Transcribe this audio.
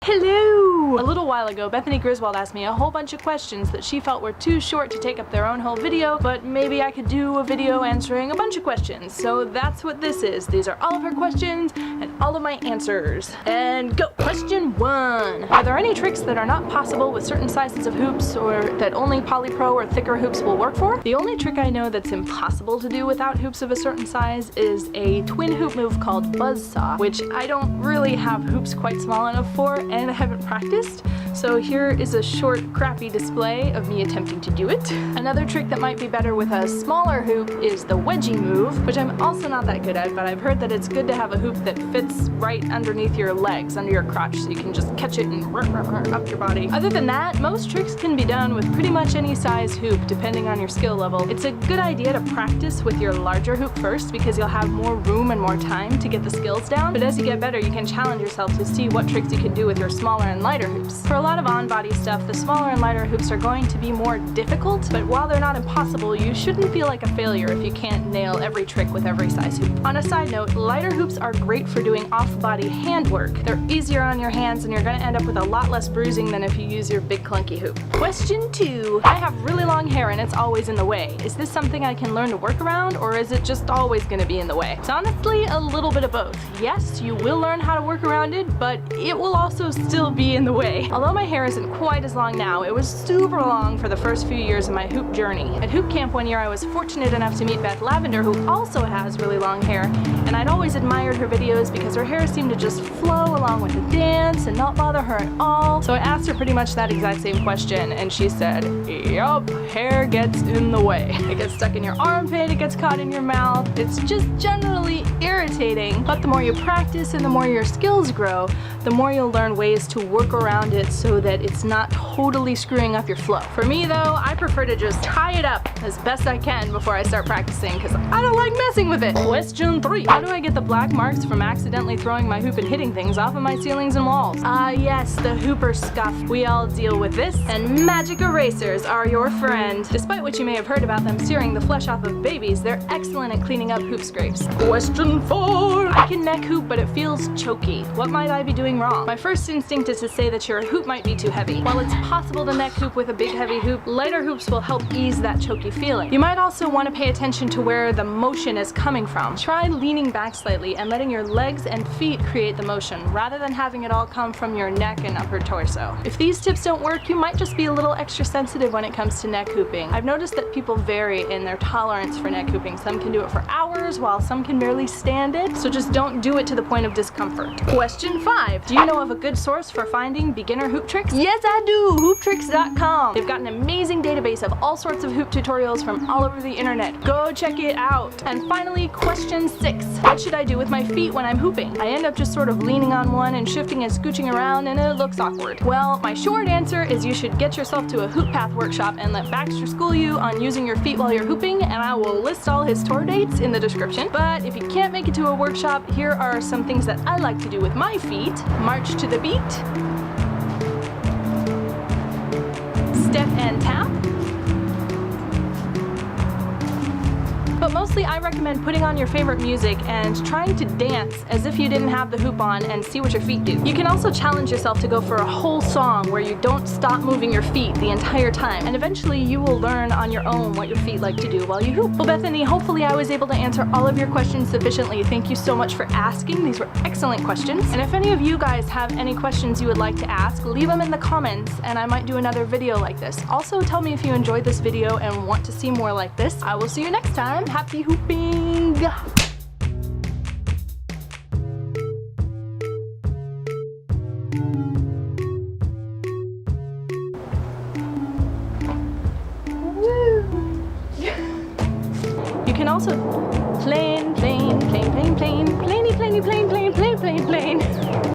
Hello! A little while ago, Bethany Griswold asked me a whole bunch of questions that she felt were too short to take up their own whole video, but maybe I could do a video answering a bunch of questions. So that's what this is. These are all of her questions and all of my answers. And go! Question 1. Are there any tricks that are not possible with certain sizes of hoops or that only polypro or thicker hoops will work for? The only trick I know that's impossible to do without hoops of a certain size is a twin hoop move called buzzsaw, which I don't really have hoops quite small enough for and I haven't practiced. So here is a short, crappy display of me attempting to do it. Another trick that might be better with a smaller hoop is the wedgie move, which I'm also not that good at, but I've heard that it's good to have a hoop that fits right underneath your legs, under your crotch, so you can just catch it and up your body. Other than that, most tricks can be done with pretty much any size hoop, depending on your skill level. It's a good idea to practice with your larger hoop first, because you'll have more room and more time to get the skills down, but as you get better, you can challenge yourself to see what tricks you can do with your smaller and lighter hoops. For a lot of on-body stuff, the smaller and lighter hoops are going to be more difficult, but while they're not impossible, you shouldn't feel like a failure if you can't nail every trick with every size hoop. On a side note, lighter hoops are great for doing off-body handwork. They're easier on your hands and you're going to end up with a lot less bruising than if you use your big clunky hoop. Question 2. I have really long hair and it's always in the way. Is this something I can learn to work around, or is it just always going to be in the way? It's honestly a little bit of both. Yes, you will learn how to work around it, but it will also still be in the way. Although my hair isn't quite as long now, it was super long for the first few years of my hoop journey. At hoop camp one year I was fortunate enough to meet Beth Lavender, who also has really long hair, and I'd always admired her videos because her hair seemed to just flow along with the dance and not bother her at all. So I asked her pretty much that exact same question and she said, yup, hair gets in the way. It gets stuck in your armpit, it gets caught in your mouth. It's just generally irritating, but the more you practice and the more your skills grow, the more you'll learn ways to work around it so that it's not totally screwing up your flow. For me though, I prefer to just tie it up as best I can before I start practicing because I don't like messing with it. Question 3. How do I get the black marks from accidentally throwing my hoop and hitting things off of my ceilings and walls? Ah yes, the hooper scuff. We all deal with this, and magic erasers are your friend. Despite what you may have heard about them searing the flesh off of babies, they're excellent at cleaning up hoop scrapes. Question 4. I can neck hoop, but it feels choky. What might I be doing wrong? My first instinct is to say that your hoop might be too heavy. While it's possible to neck hoop with a big heavy hoop, lighter hoops will help ease that choky feeling. You might also want to pay attention to where the motion is coming from. Try leaning back slightly and letting your legs and feet create the motion, rather than having it all come from your neck and upper torso. If these tips don't work, you might just be a little extra sensitive when it comes to neck hooping. I've noticed that people vary in their tolerance for neck hooping. Some can do it for hours, while some can barely stand it, so just don't do it to the point of discomfort. Question 5. Do you know of a good source for finding beginner hoop tricks? Yes, I do! HoopTricks.com. They've got an amazing database of all sorts of hoop tutorials from all over the internet. Go check it out! And finally, question 6. What should I do with my feet when I'm hooping? I end up just sort of leaning on one and shifting and scooching around, and it looks awkward. Well, my short answer is you should get yourself to a HoopPath workshop and let Baxter school you on using your feet while you're hooping, and I will list all his tour dates in the description. But if you can't make it to a workshop, here are some things that I like to do with my feet. March to the beat. Step and tap. But mostly I recommend putting on your favorite music and trying to dance as if you didn't have the hoop on and see what your feet do. You can also challenge yourself to go for a whole song where you don't stop moving your feet the entire time, and eventually you will learn on your own what your feet like to do while you hoop. Well, Bethany, hopefully I was able to answer all of your questions sufficiently. Thank you so much for asking. These were excellent questions. And if any of you guys have any questions you would like to ask, leave them in the comments and I might do another video like this. Also, tell me if you enjoyed this video and want to see more like this. I will see you next time. Happy hooping! Woo! You can also plane, plane, plane, plane, plane, planey, planey, plane, plane, plane, plane, plane.